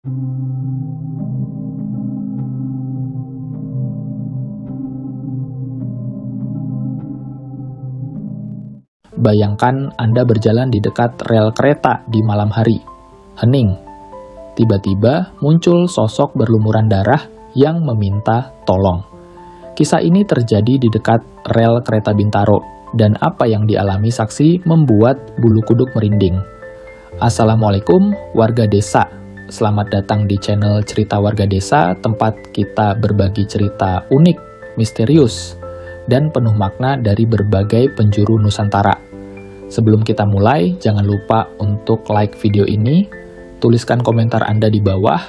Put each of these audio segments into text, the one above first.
Bayangkan Anda berjalan di dekat rel kereta di malam hari. Hening. Tiba-tiba muncul sosok berlumuran darah yang meminta tolong. Kisah ini terjadi di dekat rel kereta Bintaro, dan apa yang dialami saksi membuat bulu kuduk merinding. Assalamualaikum warga desa. Selamat datang di channel Cerita Warga Desa, tempat kita berbagi cerita unik, misterius, dan penuh makna dari berbagai penjuru Nusantara. Sebelum kita mulai, jangan lupa untuk like video ini, tuliskan komentar Anda di bawah,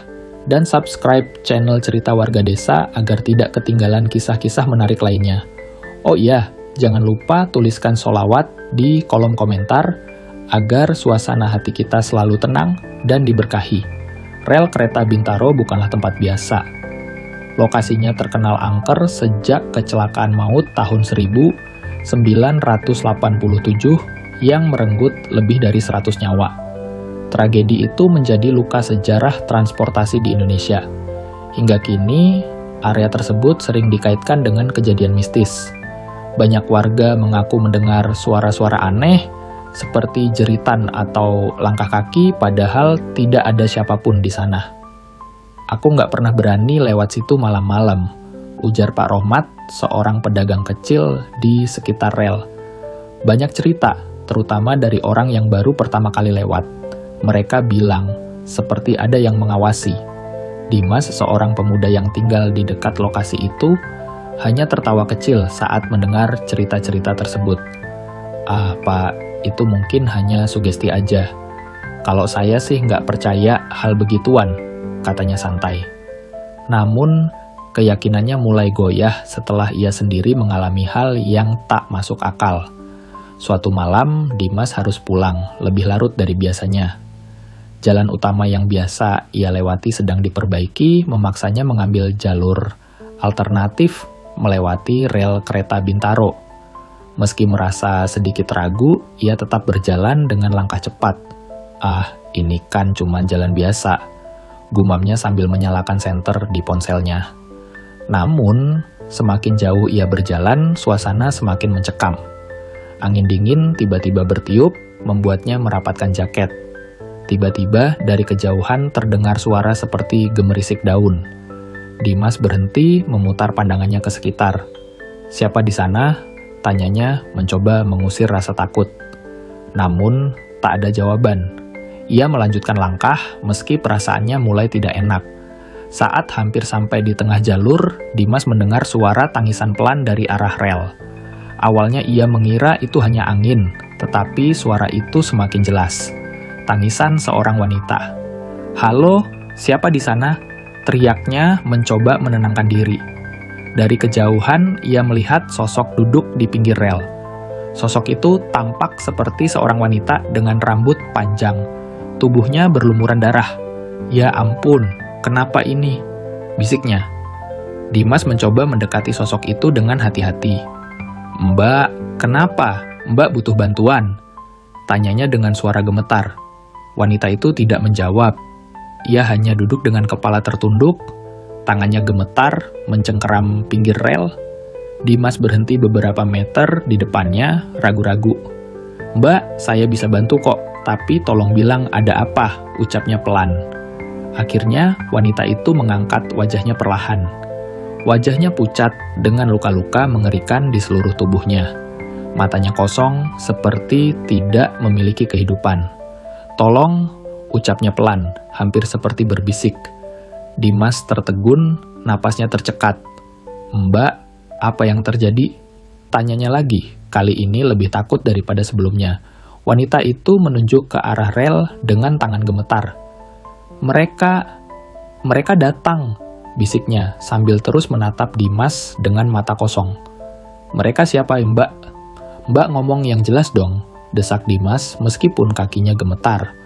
dan subscribe channel Cerita Warga Desa agar tidak ketinggalan kisah-kisah menarik lainnya. Oh iya, jangan lupa tuliskan sholawat di kolom komentar agar suasana hati kita selalu tenang dan diberkahi. Rel kereta Bintaro bukanlah tempat biasa. Lokasinya terkenal angker sejak kecelakaan maut tahun 1987 yang merenggut lebih dari 100 nyawa. Tragedi itu menjadi luka sejarah transportasi di Indonesia. Hingga kini, area tersebut sering dikaitkan dengan kejadian mistis. Banyak warga mengaku mendengar suara-suara aneh, seperti jeritan atau langkah kaki, padahal tidak ada siapapun di sana. Aku nggak pernah berani lewat situ malam-malam, ujar Pak Rohmat, seorang pedagang kecil di sekitar rel. Banyak cerita, terutama dari orang yang baru pertama kali lewat. Mereka bilang, seperti ada yang mengawasi. Dimas, seorang pemuda yang tinggal di dekat lokasi itu, hanya tertawa kecil saat mendengar cerita-cerita tersebut. Ah, Pak, itu mungkin hanya sugesti aja. Kalau saya sih nggak percaya hal begituan, katanya santai. Namun, keyakinannya mulai goyah setelah ia sendiri mengalami hal yang tak masuk akal. Suatu malam, Dimas harus pulang, lebih larut dari biasanya. Jalan utama yang biasa ia lewati sedang diperbaiki, memaksanya mengambil jalur alternatif melewati rel kereta Bintaro. Meski merasa sedikit ragu, ia tetap berjalan dengan langkah cepat. Ah, ini kan cuma jalan biasa, gumamnya sambil menyalakan senter di ponselnya. Namun, semakin jauh ia berjalan, suasana semakin mencekam. Angin dingin tiba-tiba bertiup, membuatnya merapatkan jaket. Tiba-tiba dari kejauhan terdengar suara seperti gemerisik daun. Dimas berhenti, memutar pandangannya ke sekitar. Siapa di sana? Tanyanya mencoba mengusir rasa takut. Namun, tak ada jawaban. Ia melanjutkan langkah meski perasaannya mulai tidak enak. Saat hampir sampai di tengah jalur, Dimas mendengar suara tangisan pelan dari arah rel. Awalnya ia mengira itu hanya angin, tetapi suara itu semakin jelas. Tangisan seorang wanita. "Halo, siapa di sana?" teriaknya mencoba menenangkan diri. Dari kejauhan, ia melihat sosok duduk di pinggir rel. Sosok itu tampak seperti seorang wanita dengan rambut panjang. Tubuhnya berlumuran darah. "Ya ampun, kenapa ini?" bisiknya. Dimas mencoba mendekati sosok itu dengan hati-hati. "Mbak, kenapa? Mbak butuh bantuan?" tanyanya dengan suara gemetar. Wanita itu tidak menjawab. Ia hanya duduk dengan kepala tertunduk, tangannya gemetar, mencengkeram pinggir rel. Dimas berhenti beberapa meter di depannya, ragu-ragu. "Mbak, saya bisa bantu kok, tapi tolong bilang ada apa," ucapnya pelan. Akhirnya, wanita itu mengangkat wajahnya perlahan. Wajahnya pucat dengan luka-luka mengerikan di seluruh tubuhnya. Matanya kosong, seperti tidak memiliki kehidupan. "Tolong," ucapnya pelan, hampir seperti berbisik. Dimas tertegun, napasnya tercekat. "Mbak, apa yang terjadi?" tanyanya lagi, kali ini lebih takut daripada sebelumnya. Wanita itu menunjuk ke arah rel dengan tangan gemetar. Mereka datang," bisiknya, sambil terus menatap Dimas dengan mata kosong. "Mereka siapa, Mbak?" "Mbak ngomong yang jelas dong," desak Dimas meskipun kakinya gemetar.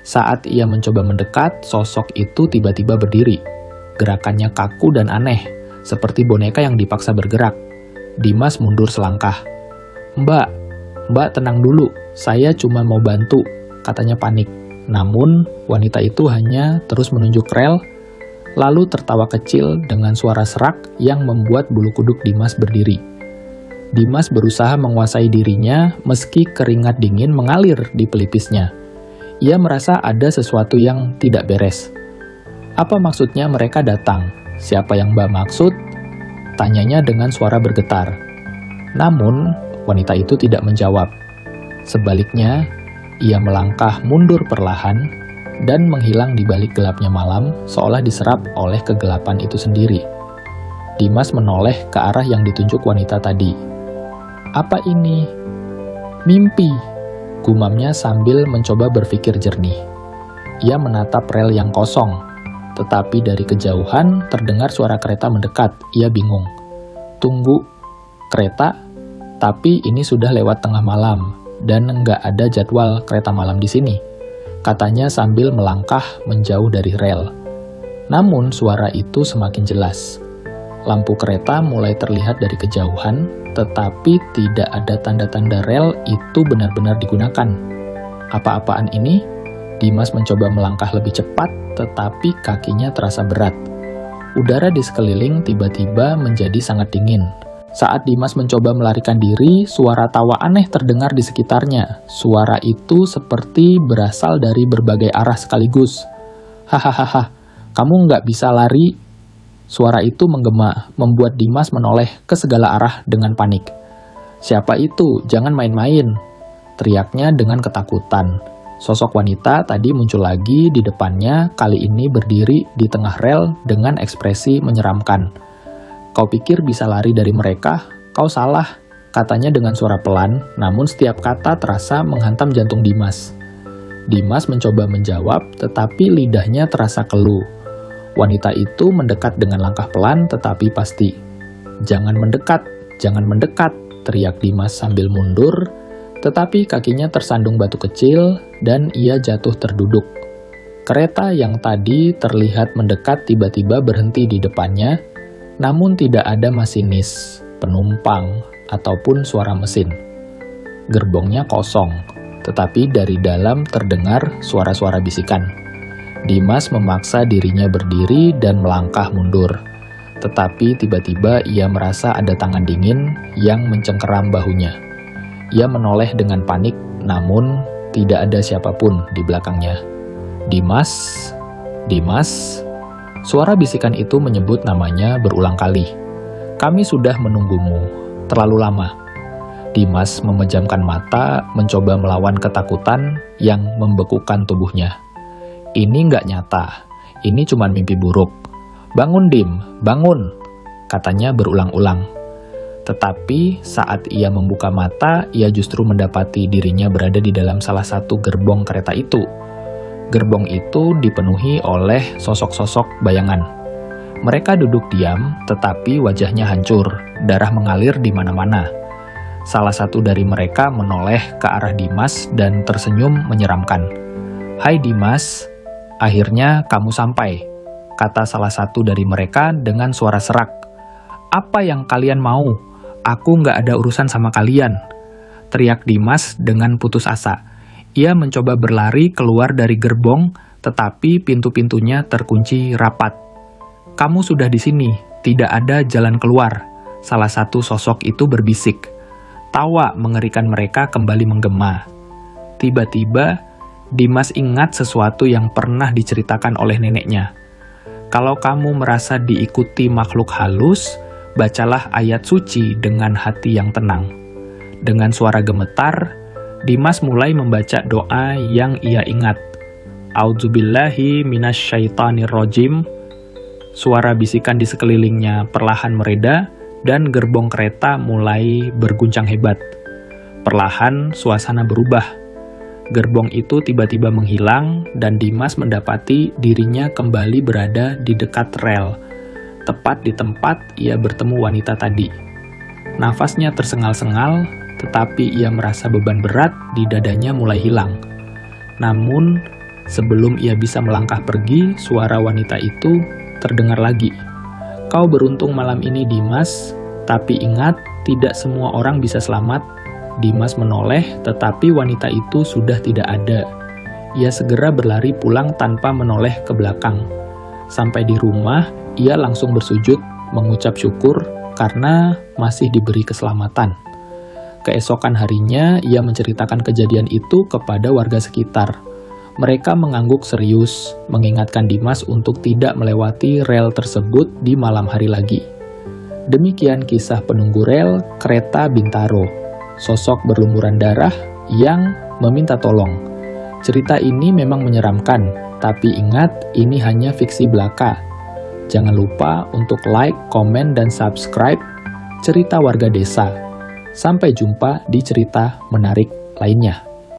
Saat ia mencoba mendekat, sosok itu tiba-tiba berdiri. Gerakannya kaku dan aneh, seperti boneka yang dipaksa bergerak. Dimas mundur selangkah. Mbak tenang dulu, saya cuma mau bantu," katanya panik. Namun, wanita itu hanya terus menunjuk rel, lalu tertawa kecil dengan suara serak yang membuat bulu kuduk Dimas berdiri. Dimas berusaha menguasai dirinya meski keringat dingin mengalir di pelipisnya. Ia merasa ada sesuatu yang tidak beres. Apa maksudnya mereka datang? Siapa yang Mbak maksud? Tanyanya dengan suara bergetar. Namun, wanita itu tidak menjawab. Sebaliknya, ia melangkah mundur perlahan dan menghilang di balik gelapnya malam, seolah diserap oleh kegelapan itu sendiri. Dimas menoleh ke arah yang ditunjuk wanita tadi. Apa ini? Mimpi, gumamnya sambil mencoba berpikir jernih. Ia menatap rel yang kosong, tetapi dari kejauhan terdengar suara kereta mendekat. Ia bingung. Tunggu, kereta? Tapi ini sudah lewat tengah malam, dan nggak ada jadwal kereta malam di sini, katanya sambil melangkah menjauh dari rel. Namun suara itu semakin jelas. Lampu kereta mulai terlihat dari kejauhan, tetapi tidak ada tanda-tanda rel itu benar-benar digunakan. Apa-apaan ini? Dimas mencoba melangkah lebih cepat, tetapi kakinya terasa berat. Udara di sekeliling tiba-tiba menjadi sangat dingin. Saat Dimas mencoba melarikan diri, suara tawa aneh terdengar di sekitarnya. Suara itu seperti berasal dari berbagai arah sekaligus. Hahaha, kamu nggak bisa lari. Suara itu menggema, membuat Dimas menoleh ke segala arah dengan panik. Siapa itu? Jangan main-main, teriaknya dengan ketakutan. Sosok wanita tadi muncul lagi di depannya, kali ini berdiri di tengah rel dengan ekspresi menyeramkan. Kau pikir bisa lari dari mereka? Kau salah, katanya dengan suara pelan, namun setiap kata terasa menghantam jantung Dimas. Dimas mencoba menjawab, tetapi lidahnya terasa keluh. Wanita itu mendekat dengan langkah pelan tetapi pasti. Jangan mendekat, teriak Dimas sambil mundur, tetapi kakinya tersandung batu kecil dan ia jatuh terduduk. Kereta yang tadi terlihat mendekat tiba-tiba berhenti di depannya, namun tidak ada masinis, penumpang, ataupun suara mesin. Gerbongnya kosong, tetapi dari dalam terdengar suara-suara bisikan. Dimas memaksa dirinya berdiri dan melangkah mundur. Tetapi tiba-tiba ia merasa ada tangan dingin yang mencengkeram bahunya. Ia menoleh dengan panik, namun tidak ada siapapun di belakangnya. Dimas, Dimas. Suara bisikan itu menyebut namanya berulang kali. Kami sudah menunggumu, terlalu lama. Dimas memejamkan mata, mencoba melawan ketakutan yang membekukan tubuhnya. Ini nggak nyata, ini cuma mimpi buruk. Bangun Dim, bangun, katanya berulang-ulang. Tetapi saat ia membuka mata, ia justru mendapati dirinya berada di dalam salah satu gerbong kereta itu. Gerbong itu dipenuhi oleh sosok-sosok bayangan. Mereka duduk diam, tetapi wajahnya hancur, darah mengalir di mana-mana. Salah satu dari mereka menoleh ke arah Dimas dan tersenyum menyeramkan. Hai Dimas, akhirnya kamu sampai, kata salah satu dari mereka dengan suara serak. Apa yang kalian mau? Aku nggak ada urusan sama kalian, teriak Dimas dengan putus asa. Ia mencoba berlari keluar dari gerbong, tetapi pintu-pintunya terkunci rapat. Kamu sudah di sini, tidak ada jalan keluar, salah satu sosok itu berbisik. Tawa mengerikan mereka kembali menggema. Tiba-tiba, Dimas ingat sesuatu yang pernah diceritakan oleh neneknya. Kalau kamu merasa diikuti makhluk halus, bacalah ayat suci dengan hati yang tenang. Dengan suara gemetar, Dimas mulai membaca doa yang ia ingat. A'udzubillahi minasyaitonirrajim. Suara bisikan di sekelilingnya perlahan mereda dan gerbong kereta mulai berguncang hebat. Perlahan suasana berubah. Gerbong itu tiba-tiba menghilang dan Dimas mendapati dirinya kembali berada di dekat rel. Tepat di tempat ia bertemu wanita tadi. Nafasnya tersengal-sengal, tetapi ia merasa beban berat di dadanya mulai hilang. Namun, sebelum ia bisa melangkah pergi, suara wanita itu terdengar lagi. Kau beruntung malam ini Dimas, tapi ingat, tidak semua orang bisa selamat. Dimas menoleh, tetapi wanita itu sudah tidak ada. ia segera berlari pulang tanpa menoleh ke belakang. Sampai di rumah, ia langsung bersujud mengucap syukur karena masih diberi keselamatan. Keesokan harinya, ia menceritakan kejadian itu kepada warga sekitar. Mereka mengangguk serius, mengingatkan Dimas untuk tidak melewati rel tersebut di malam hari lagi. Demikian kisah penunggu rel kereta Bintaro, sosok berlumuran darah yang meminta tolong. Cerita ini memang menyeramkan, tapi ingat, ini hanya fiksi belaka. Jangan lupa untuk like, komen, dan subscribe Cerita Warga Desa. Sampai jumpa di cerita menarik lainnya.